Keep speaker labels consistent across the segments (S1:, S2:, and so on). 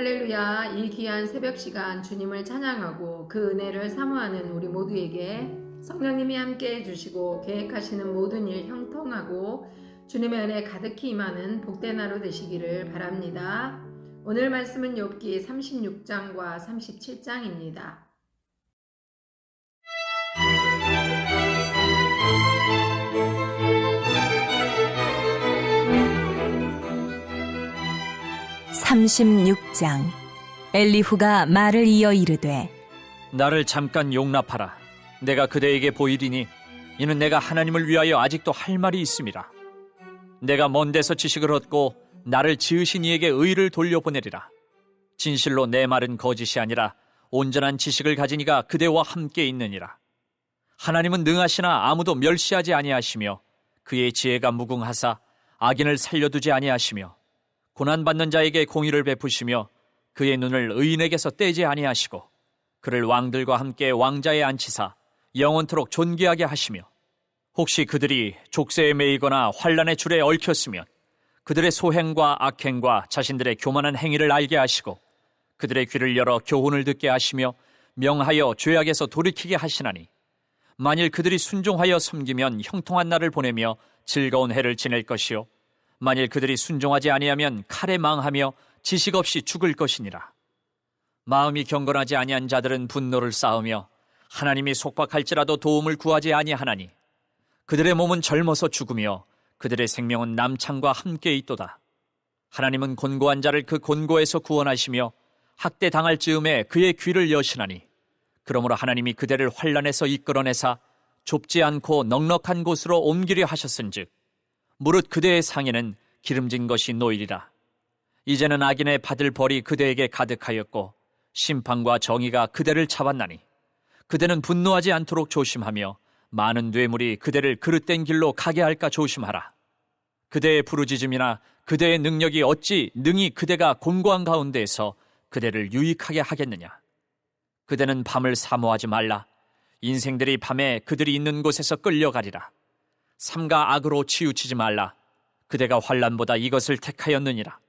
S1: 할렐루야. 이 귀한 새벽 시간 주님을 찬양하고 그 은혜를 사모하는 우리 모두에게 성령님이 함께 해주시고 계획하시는 모든 일 형통하고 주님의 은혜 가득히 임하는 복된 하루 되시기를 바랍니다. 오늘 말씀은 욥기 36장과 37장입니다.
S2: (36장) 엘리후가 말을 이어 이르되
S3: 나를 잠깐 용납하라. 내가 그대에게 보이리니 이는 내가 하나님을 위하여 아직도 할 말이 있음이라. 내가 먼 데서 지식을 얻고 나를 지으신 이에게 의를 돌려보내리라. 진실로 내 말은 거짓이 아니라 온전한 지식을 가진 이가 그대와 함께 있느니라. 하나님은 능하시나 아무도 멸시하지 아니하시며 그의 지혜가 무궁하사 악인을 살려두지 아니하시며 고난받는 자에게 공의를 베푸시며 그의 눈을 의인에게서 떼지 아니하시고 그를 왕들과 함께 왕자에 앉히사 영원토록 존귀하게 하시며 혹시 그들이 족쇄에 매이거나 환난의 줄에 얽혔으면 그들의 소행과 악행과 자신들의 교만한 행위를 알게 하시고 그들의 귀를 열어 교훈을 듣게 하시며 명하여 죄악에서 돌이키게 하시나니 만일 그들이 순종하여 섬기면 형통한 날을 보내며 즐거운 해를 지낼 것이요 만일 그들이 순종하지 아니하면 칼에 망하며 지식 없이 죽을 것이니라. 마음이 경건하지 아니한 자들은 분노를 쌓으며 하나님이 속박할지라도 도움을 구하지 아니하나니 그들의 몸은 젊어서 죽으며 그들의 생명은 남창과 함께 있도다. 하나님은 곤고한 자를 그 곤고에서 구원하시며 학대당할 즈음에 그의 귀를 여시나니 그러므로 하나님이 그대를 환난에서 이끌어내사 좁지 않고 넉넉한 곳으로 옮기려 하셨은즉 무릇 그대의 상에는 기름진 것이 놓이리라. 이제는 악인의 받을 벌이 그대에게 가득하였고 심판과 정의가 그대를 잡았나니 그대는 분노하지 않도록 조심하며 많은 뇌물이 그대를 그릇된 길로 가게 할까 조심하라. 그대의 부르짖음이나 그대의 능력이 어찌 능히 그대가 곤고한 가운데에서 그대를 유익하게 하겠느냐. 그대는 밤을 사모하지 말라. 인생들이 밤에 그들이 있는 곳에서 끌려가리라. 삼가 악으로 치우치지 말라. 그대가 환난보다 이것을 택하였느니라.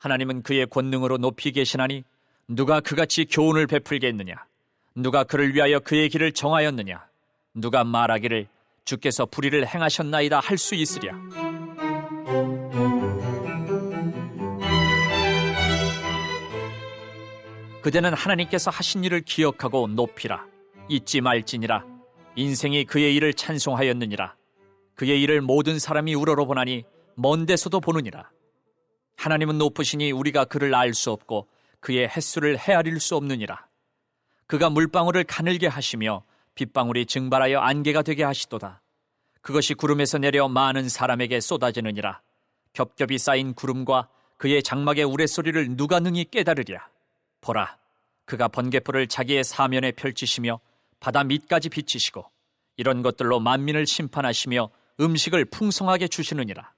S3: 하나님은 그의 권능으로 높이 계시나니 누가 그같이 교훈을 베풀겠느냐. 누가 그를 위하여 그의 길을 정하였느냐. 누가 말하기를 주께서 불의를 행하셨나이다 할 수 있으랴. 그대는 하나님께서 하신 일을 기억하고 높이라. 잊지 말지니라. 인생이 그의 일을 찬송하였느니라. 그의 일을 모든 사람이 우러러보나니 먼 데서도 보느니라. 하나님은 높으시니 우리가 그를 알 수 없고 그의 햇수를 헤아릴 수 없느니라. 그가 물방울을 가늘게 하시며 빗방울이 증발하여 안개가 되게 하시도다. 그것이 구름에서 내려 많은 사람에게 쏟아지느니라. 겹겹이 쌓인 구름과 그의 장막의 우레소리를 누가 능히 깨달으랴. 보라, 그가 번갯불을 자기의 사면에 펼치시며 바다 밑까지 비치시고 이런 것들로 만민을 심판하시며 음식을 풍성하게 주시느니라.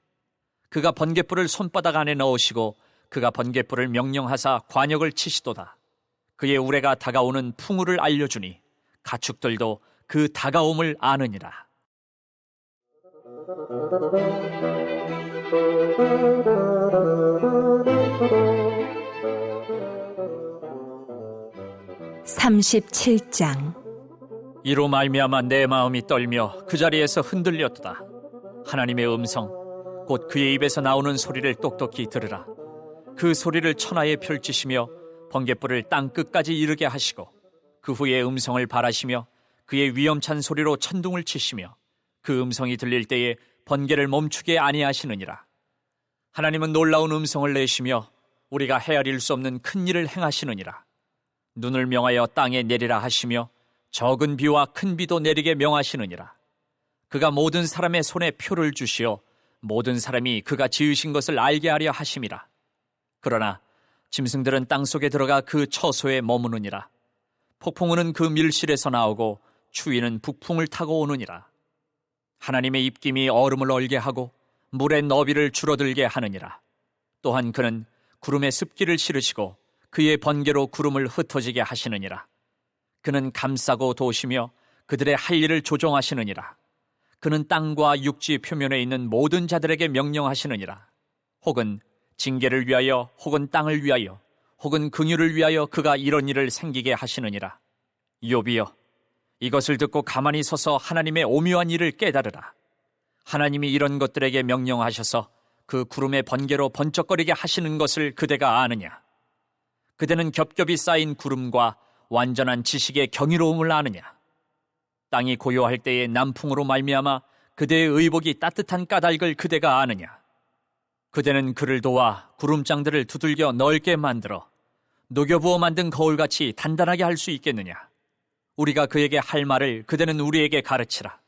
S3: 그가 번갯불을 손바닥 안에 넣으시고 그가 번갯불을 명령하사 관역을 치시도다. 그의 우레가 다가오는 풍우를 알려주니 가축들도 그 다가옴을 아느니라.
S2: (37장)
S3: 이로 말미암아 내 마음이 떨며 그 자리에서 흔들렸도다. 하나님의 음성 곧 그의 입에서 나오는 소리를 똑똑히 들으라. 그 소리를 천하에 펼치시며 번갯불을 땅 끝까지 이르게 하시고 그 후에 음성을 발하시며 그의 위엄찬 소리로 천둥을 치시며 그 음성이 들릴 때에 번개를 멈추게 아니하시느니라. 하나님은 놀라운 음성을 내시며 우리가 헤아릴 수 없는 큰 일을 행하시느니라. 눈을 명하여 땅에 내리라 하시며 적은 비와 큰 비도 내리게 명하시느니라. 그가 모든 사람의 손에 표를 주시어 모든 사람이 그가 지으신 것을 알게 하려 하심이라. 그러나 짐승들은 땅속에 들어가 그 처소에 머무느니라. 폭풍우는 그 밀실에서 나오고 추위는 북풍을 타고 오느니라. 하나님의 입김이 얼음을 얼게 하고 물의 너비를 줄어들게 하느니라. 또한 그는 구름에 습기를 실으시고 그의 번개로 구름을 흩어지게 하시느니라. 그는 감싸고 도시며 그들의 할 일을 조종하시느니라. 그는 땅과 육지 표면에 있는 모든 자들에게 명령하시느니라. 혹은 징계를 위하여 혹은 땅을 위하여 혹은 긍휼을 위하여 그가 이런 일을 생기게 하시느니라. 욥이여, 이것을 듣고 가만히 서서 하나님의 오묘한 일을 깨달으라. 하나님이 이런 것들에게 명령하셔서 그 구름의 번개로 번쩍거리게 하시는 것을 그대가 아느냐? 그대는 겹겹이 쌓인 구름과 완전한 지식의 경이로움을 아느냐? 땅이 고요할 때에 남풍으로 말미암아 그대의 의복이 따뜻한 까닭을 그대가 아느냐? 그대는 그를 도와 구름장들을 두들겨 넓게 만들어 녹여부어 만든 거울같이 단단하게 할 수 있겠느냐? 우리가 그에게 할 말을 그대는 우리에게 가르치라.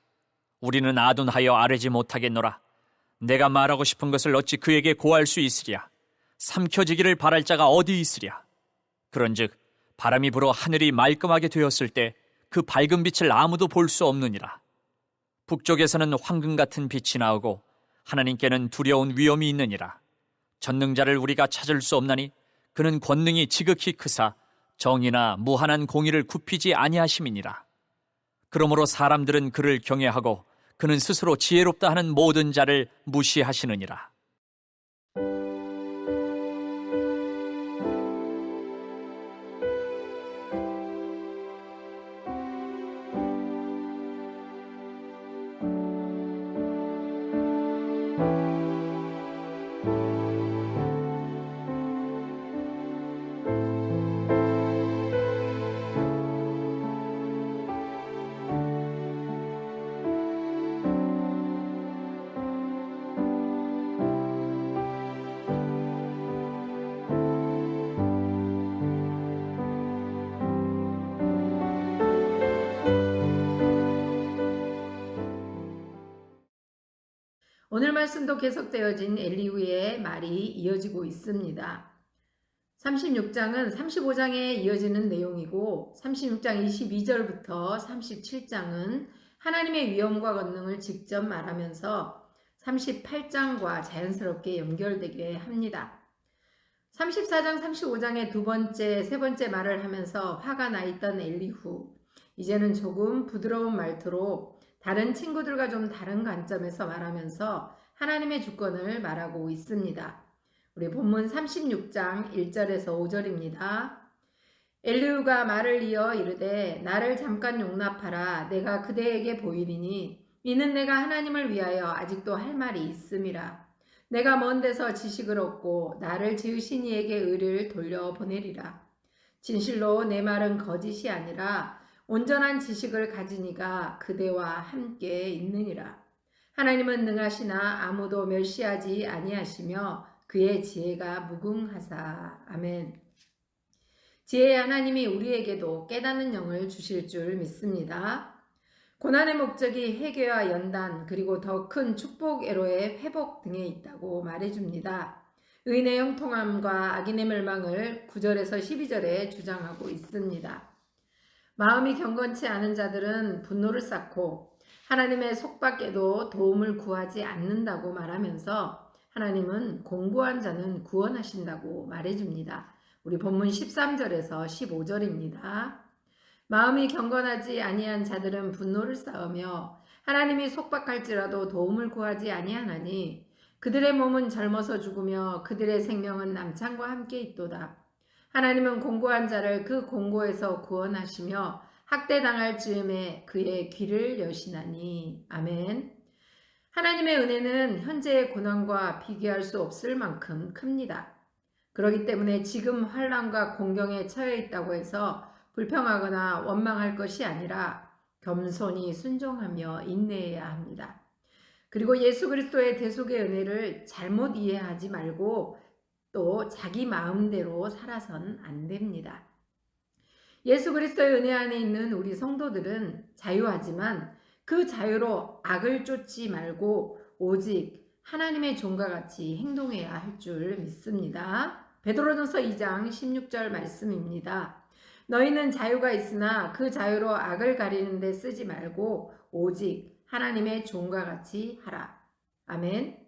S3: 우리는 아둔하여 아뢰지 못하겠노라. 내가 말하고 싶은 것을 어찌 그에게 고할 수 있으랴? 삼켜지기를 바랄 자가 어디 있으랴? 그런즉 바람이 불어 하늘이 말끔하게 되었을 때 그 밝은 빛을 아무도 볼 수 없느니라. 북쪽에서는 황금 같은 빛이 나오고 하나님께는 두려운 위험이 있느니라. 전능자를 우리가 찾을 수 없나니 그는 권능이 지극히 크사 정의나 무한한 공의를 굽히지 아니하심이니라. 그러므로 사람들은 그를 경외하고 그는 스스로 지혜롭다 하는 모든 자를 무시하시느니라.
S1: 오늘 말씀도 계속되어진 엘리후의 말이 이어지고 있습니다. 36장은 35장에 이어지는 내용이고 36장 22절부터 37장은 하나님의 위엄과 권능을 직접 말하면서 38장과 자연스럽게 연결되게 합니다. 34장, 35장의 두 번째, 세 번째 말을 하면서 화가 나 있던 엘리후, 이제는 조금 부드러운 말투로 다른 친구들과 좀 다른 관점에서 말하면서 하나님의 주권을 말하고 있습니다. 우리 본문 36장 1절에서 5절입니다. 엘리후가 말을 이어 이르되 나를 잠깐 용납하라. 내가 그대에게 보이리니 이는 내가 하나님을 위하여 아직도 할 말이 있음이라. 내가 먼 데서 지식을 얻고 나를 지으신 이에게 의를 돌려보내리라. 진실로 내 말은 거짓이 아니라 온전한 지식을 가진 이가 그대와 함께 있느니라. 하나님은 능하시나 아무도 멸시하지 아니하시며 그의 지혜가 무궁하사. 아멘. 지혜의 하나님이 우리에게도 깨닫는 영을 주실 줄 믿습니다. 고난의 목적이 회개와 연단 그리고 더 큰 축복 애로의 회복 등에 있다고 말해줍니다. 의인의 형통함과 악인의 멸망을 9절에서 12절에 주장하고 있습니다. 마음이 경건치 않은 자들은 분노를 쌓고 하나님의 속박에도 도움을 구하지 않는다고 말하면서 하나님은 공고한 자는 구원하신다고 말해줍니다. 우리 본문 13절에서 15절입니다. 마음이 경건하지 아니한 자들은 분노를 쌓으며 하나님이 속박할지라도 도움을 구하지 아니하나니 그들의 몸은 젊어서 죽으며 그들의 생명은 남창과 함께 있도다. 하나님은 공고한 자를 그 공고에서 구원하시며 학대당할 즈음에 그의 귀를 여시나니. 아멘. 하나님의 은혜는 현재의 고난과 비교할 수 없을 만큼 큽니다. 그렇기 때문에 지금 환난과 공경에 처해 있다고 해서 불평하거나 원망할 것이 아니라 겸손히 순종하며 인내해야 합니다. 그리고 예수 그리스도의 대속의 은혜를 잘못 이해하지 말고 또 자기 마음대로 살아선 안 됩니다. 예수 그리스도의 은혜 안에 있는 우리 성도들은 자유하지만 그 자유로 악을 쫓지 말고 오직 하나님의 종과 같이 행동해야 할 줄 믿습니다. 베드로전서 2장 16절 말씀입니다. 너희는 자유가 있으나 그 자유로 악을 가리는 데 쓰지 말고 오직 하나님의 종과 같이 하라. 아멘.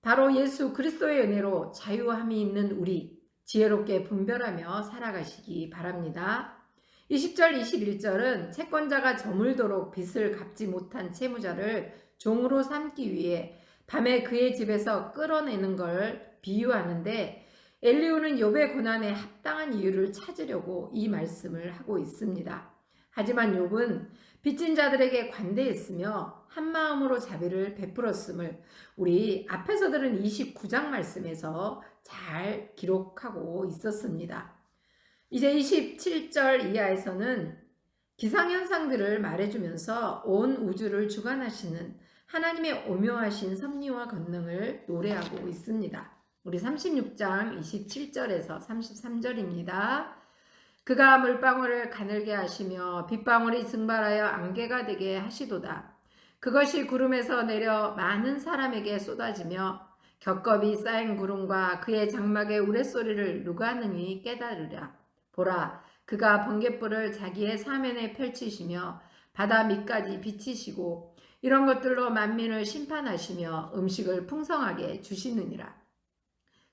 S1: 바로 예수 그리스도의 은혜로 자유함이 있는 우리 지혜롭게 분별하며 살아가시기 바랍니다. 20절 21절은 채권자가 저물도록 빚을 갚지 못한 채무자를 종으로 삼기 위해 밤에 그의 집에서 끌어내는 걸 비유하는데 엘리후는 욥의 고난에 합당한 이유를 찾으려고 이 말씀을 하고 있습니다. 하지만 욥은 빚진 자들에게 관대했으며 한마음으로 자비를 베풀었음을 우리 앞에서 들은 29장 말씀에서 잘 기록하고 있었습니다. 이제 27절 이하에서는 기상현상들을 말해주면서 온 우주를 주관하시는 하나님의 오묘하신 섭리와 권능을 노래하고 있습니다. 우리 36장 27절에서 33절입니다. 그가 물방울을 가늘게 하시며 빗방울이 증발하여 안개가 되게 하시도다. 그것이 구름에서 내려 많은 사람에게 쏟아지며 겹겹이 쌓인 구름과 그의 장막의 우레소리를 누가 능히 깨달으랴. 보라, 그가 번갯불을 자기의 사면에 펼치시며 바다 밑까지 비치시고 이런 것들로 만민을 심판하시며 음식을 풍성하게 주시느니라.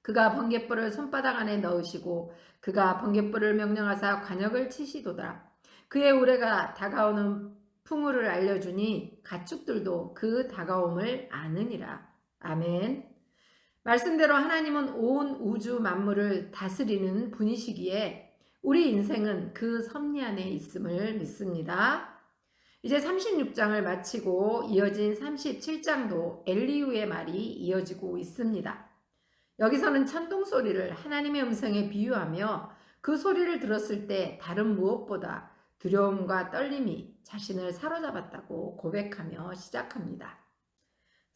S1: 그가 번갯불을 손바닥 안에 넣으시고 그가 번갯불을 명령하사 관역을 치시도다. 그의 우레가 다가오는 풍우를 알려주니 가축들도 그 다가옴을 아느니라. 아멘. 말씀대로 하나님은 온 우주 만물을 다스리는 분이시기에 우리 인생은 그 섭리 안에 있음을 믿습니다. 이제 36장을 마치고 이어진 37장도 엘리후의 말이 이어지고 있습니다. 여기서는 천둥 소리를 하나님의 음성에 비유하며 그 소리를 들었을 때 다른 무엇보다 두려움과 떨림이 자신을 사로잡았다고 고백하며 시작합니다.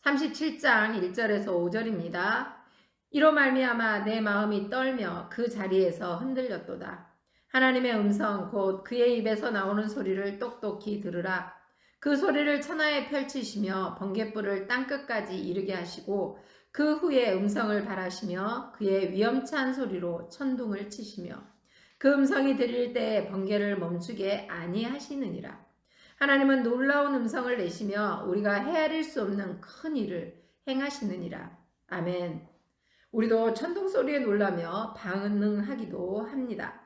S1: 37장 1절에서 5절입니다. 이로 말미암아 내 마음이 떨며 그 자리에서 흔들렸도다. 하나님의 음성 곧 그의 입에서 나오는 소리를 똑똑히 들으라. 그 소리를 천하에 펼치시며 번갯불을 땅끝까지 이르게 하시고 그 후에 음성을 발하시며 그의 위엄찬 소리로 천둥을 치시며 그 음성이 들릴 때에 번개를 멈추게 아니하시느니라. 하나님은 놀라운 음성을 내시며 우리가 헤아릴 수 없는 큰 일을 행하시느니라. 아멘. 우리도 천둥 소리에 놀라며 반응하기도 합니다.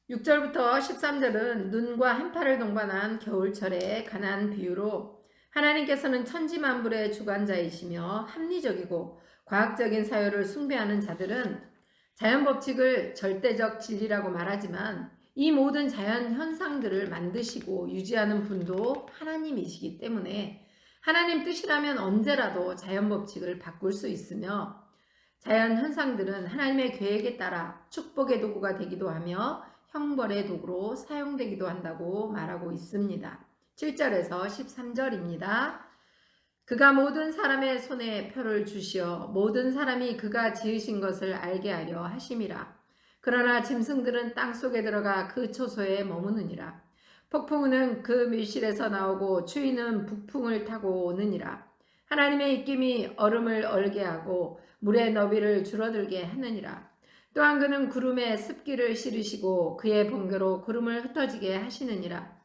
S1: 6절부터 13절은 눈과 한파를 동반한 겨울철에 관한 비유로 하나님께서는 천지만물의 주관자이시며 합리적이고 과학적인 사유를 숭배하는 자들은 자연법칙을 절대적 진리라고 말하지만 이 모든 자연 현상들을 만드시고 유지하는 분도 하나님이시기 때문에 하나님 뜻이라면 언제라도 자연법칙을 바꿀 수 있으며 자연 현상들은 하나님의 계획에 따라 축복의 도구가 되기도 하며 형벌의 도구로 사용되기도 한다고 말하고 있습니다. 7절에서 13절입니다. 그가 모든 사람의 손에 표를 주시어 모든 사람이 그가 지으신 것을 알게 하려 하심이라. 그러나 짐승들은 땅속에 들어가 그 초소에 머무느니라. 폭풍은 그 밀실에서 나오고 추위는 북풍을 타고 오느니라. 하나님의 입김이 얼음을 얼게 하고 물의 너비를 줄어들게 하느니라. 또한 그는 구름에 습기를 실으시고 그의 번개로 구름을 흩어지게 하시느니라.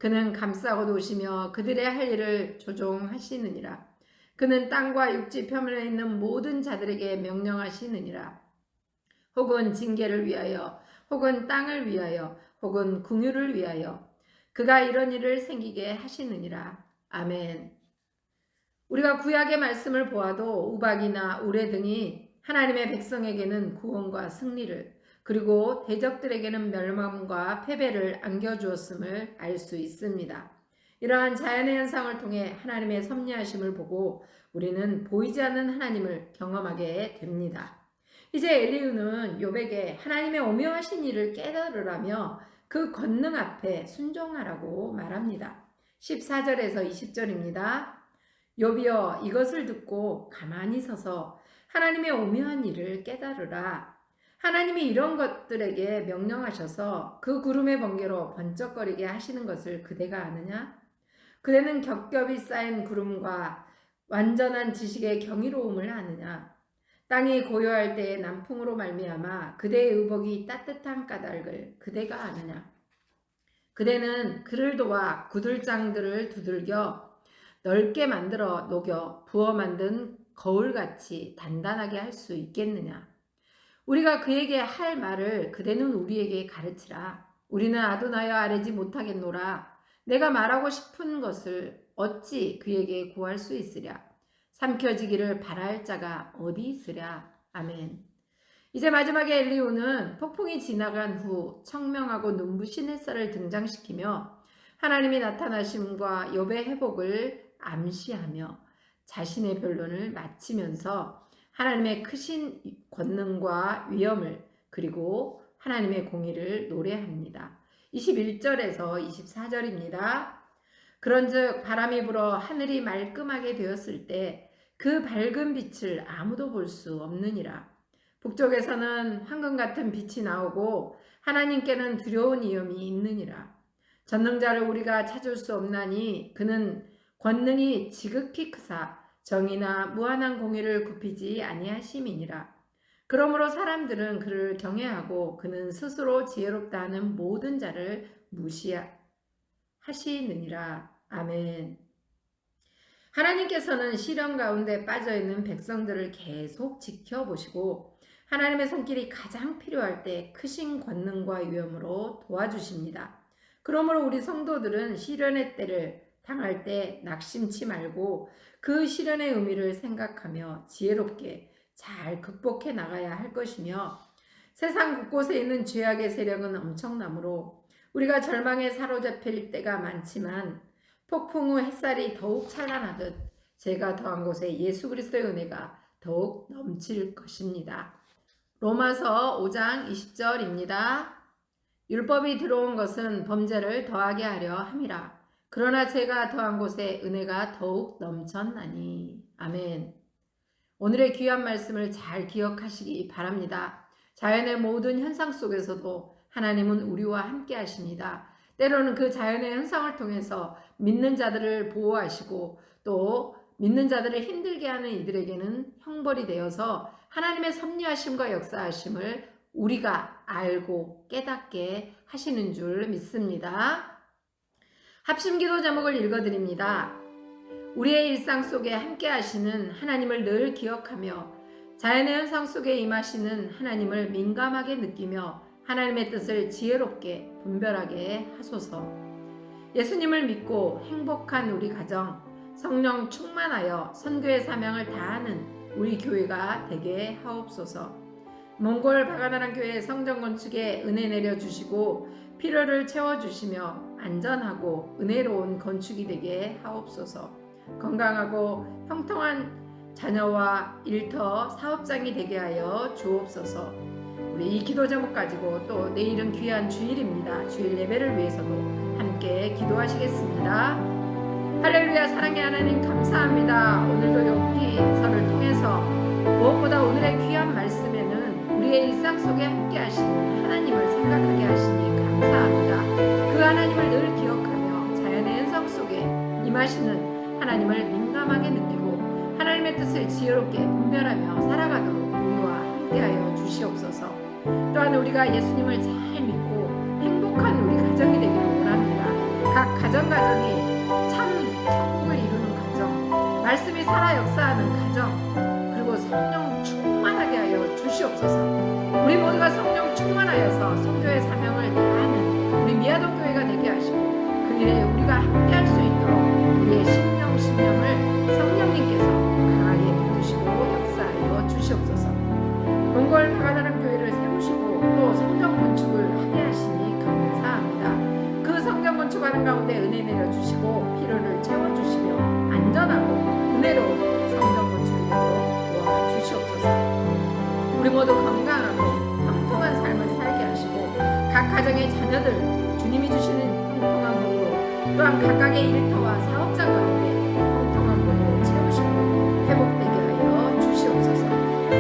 S1: 그는 감싸고 도시며 그들의 할 일을 조종하시느니라. 그는 땅과 육지 표면에 있는 모든 자들에게 명령하시느니라. 혹은 징계를 위하여, 혹은 땅을 위하여, 혹은 궁유를 위하여 그가 이런 일을 생기게 하시느니라. 아멘. 우리가 구약의 말씀을 보아도 우박이나 우레 등이 하나님의 백성에게는 구원과 승리를 그리고 대적들에게는 멸망과 패배를 안겨주었음을 알 수 있습니다. 이러한 자연의 현상을 통해 하나님의 섭리하심을 보고 우리는 보이지 않는 하나님을 경험하게 됩니다. 이제 엘리후는 욥에게 하나님의 오묘하신 일을 깨달으라며 그 권능 앞에 순종하라고 말합니다. 14절에서 20절입니다. 욥이여 이것을 듣고 가만히 서서 하나님의 오묘한 일을 깨달으라. 하나님이 이런 것들에게 명령하셔서 그 구름의 번개로 번쩍거리게 하시는 것을 그대가 아느냐? 그대는 겹겹이 쌓인 구름과 완전한 지식의 경이로움을 아느냐? 땅이 고요할 때의 남풍으로 말미암아 그대의 의복이 따뜻한 까닭을 그대가 아느냐? 그대는 그를 도와 구들장들을 두들겨 넓게 만들어 녹여 부어 만든 거울같이 단단하게 할 수 있겠느냐? 우리가 그에게 할 말을 그대는 우리에게 가르치라. 우리는 아도나여 아뢰지 못하겠노라. 내가 말하고 싶은 것을 어찌 그에게 구할 수 있으랴? 삼켜지기를 바랄 자가 어디 있으랴? 아멘. 이제 마지막에 엘리후는 폭풍이 지나간 후 청명하고 눈부신 햇살을 등장시키며 하나님이 나타나심과 욥의 회복을 암시하며 자신의 변론을 마치면서 하나님의 크신 권능과 위엄을 그리고 하나님의 공의를 노래합니다. 21절에서 24절입니다. 그런즉 바람이 불어 하늘이 말끔하게 되었을 때 그 밝은 빛을 아무도 볼 수 없느니라. 북쪽에서는 황금 같은 빛이 나오고 하나님께는 두려운 위엄이 있느니라. 전능자를 우리가 찾을 수 없나니 그는 권능이 지극히 크사 정의나 무한한 공의를 굽히지 아니하심이니라. 그러므로 사람들은 그를 경외하고 그는 스스로 지혜롭다 하는 모든 자를 무시하시느니라. 아멘. 하나님께서는 시련 가운데 빠져있는 백성들을 계속 지켜보시고 하나님의 손길이 가장 필요할 때 크신 권능과 위엄으로 도와주십니다. 그러므로 우리 성도들은 시련의 때를 당할 때 낙심치 말고 그 시련의 의미를 생각하며 지혜롭게 잘 극복해 나가야 할 것이며 세상 곳곳에 있는 죄악의 세력은 엄청나므로 우리가 절망에 사로잡힐 때가 많지만 폭풍 후 햇살이 더욱 찬란하듯 제가 더한 곳에 예수 그리스도의 은혜가 더욱 넘칠 것입니다. 로마서 5장 20절입니다. 율법이 들어온 것은 범죄를 더하게 하려 함이라. 그러나 제가 더한 곳에 은혜가 더욱 넘쳤나니. 아멘. 오늘의 귀한 말씀을 잘 기억하시기 바랍니다. 자연의 모든 현상 속에서도 하나님은 우리와 함께 하십니다. 때로는 그 자연의 현상을 통해서 믿는 자들을 보호하시고 또 믿는 자들을 힘들게 하는 이들에게는 형벌이 되어서 하나님의 섭리하심과 역사하심을 우리가 알고 깨닫게 하시는 줄 믿습니다. 합심기도 제목을 읽어드립니다. 우리의 일상 속에 함께 하시는 하나님을 늘 기억하며 자연의 현상 속에 임하시는 하나님을 민감하게 느끼며 하나님의 뜻을 지혜롭게 분별하게 하소서. 예수님을 믿고 행복한 우리 가정, 성령 충만하여 선교의 사명을 다하는 우리 교회가 되게 하옵소서. 몽골 바가나란 교회 성전 건축에 은혜 내려주시고 필요를 채워주시며 안전하고 은혜로운 건축이 되게 하옵소서. 건강하고 형통한 자녀와 일터, 사업장이 되게 하여 주옵소서. 우리 이 기도 제목 가지고 또 내일은 귀한 주일입니다. 주일 예배를 위해서도 함께 기도하시겠습니다. 할렐루야. 사랑의 하나님 감사합니다. 오늘도 여기서를 통해서 무엇보다 오늘의 귀한 말씀에는 우리의 일상 속에 함께 하시는 하나님을 생각하게 하시니 감사합니다. 그 하나님을 늘 기억하며 자연의 현상 속에 임하시는 하나님을 민감하게 느끼고 하나님의 뜻을 지혜롭게 분별하며 살아가도록 우리와 함께하여 주시옵소서. 또한 우리가 예수님을 잘 믿고 행복한 우리 가정이 되기를 원합니다. 각 가정이 참 천국을 이루는 가정, 말씀이 살아 역사하는 가정, 그리고 성령 충만하게 하여 주시옵소서. 우리 모두가 성령 충만하여서 성교의 사명을 다하는 우리 미아동 교회가 되게 하시고 그 일에 우리가 함께할 수 있도록 우리의 심령을 성령님께서 강하게 붙드시고 역사하여 주시옵소서. 몽골 바가나란 교회를 세우시고 또 성전 건축을 하게 하시니 감사합니다. 그 성전 건축하는 가운데 은혜 내려주시고 필요를 채워주시며 안전하고 은혜로운 성전 건축이 되도록 도와주시옵소서. 우리 모두 건강하고 형통한 삶을 살게 하시고 각 가정의 자녀들 주님이 주시는 형통한 복으로 또한 각각의 일터와 사업장 가운데 형통한 복으로 채우시고 회복되게 하여 주시옵소서.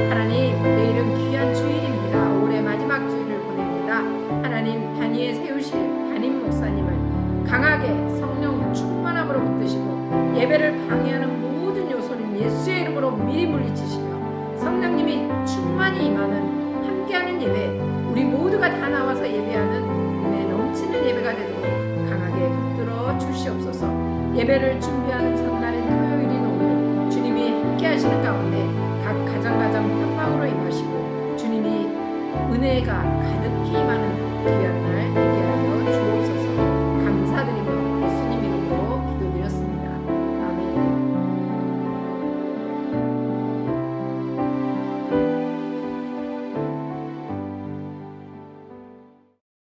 S1: 하나님, 내일은 귀한 주일입니다. 올해 마지막 주일을 보냅니다. 하나님, 단위에 세우실 담임 목사님을 강하게 성령 충만함으로 붙드시고 예배를 방해하는 모든 요소는 예수의 이름으로 미리 물리치시며 성령님이 충만히 임하는 함께하는 예배, 우리 모두가 다 나와서 예배하는 은혜 넘치는 예배가 되도록 강하게 붙들어 주시옵소서. 예배를 준비하는 전날인 토요일인 오늘 주님이 함께하시는 가운데 각 가정 평강으로 임하시고 주님이 은혜가 가득히 임하는 귀한